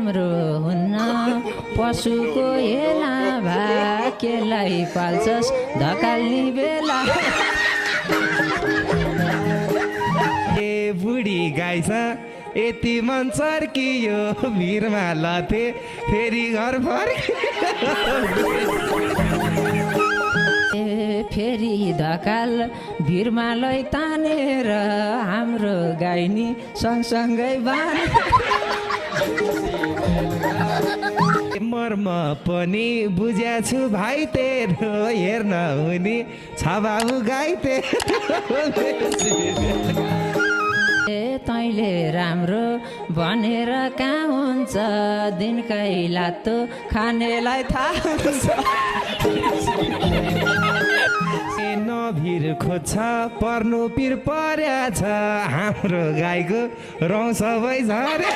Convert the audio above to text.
राम्रो हुन्न पशुको हेला भाकेलाई पाल्छस् धकाल्ने बेला ए बुढी गाई छ यति मन चर्कियो भिरमा लथे फेरि घर फेरि धकाल भिरमा तानेर हाम्रो गाई नि सँगसँगै बाँध मर्म पनि बुझ्या छु भाइ तेरो हेर्न हुने छ बाबु गाई तैँले राम्रो भनेर कहाँ हुन्छ दिनकै लातो खानेलाई थाहा हुन्छ नभिर खोज्छ पर्नु पिर पर्या छ हाम्रो गाईको रौँ सबै झरे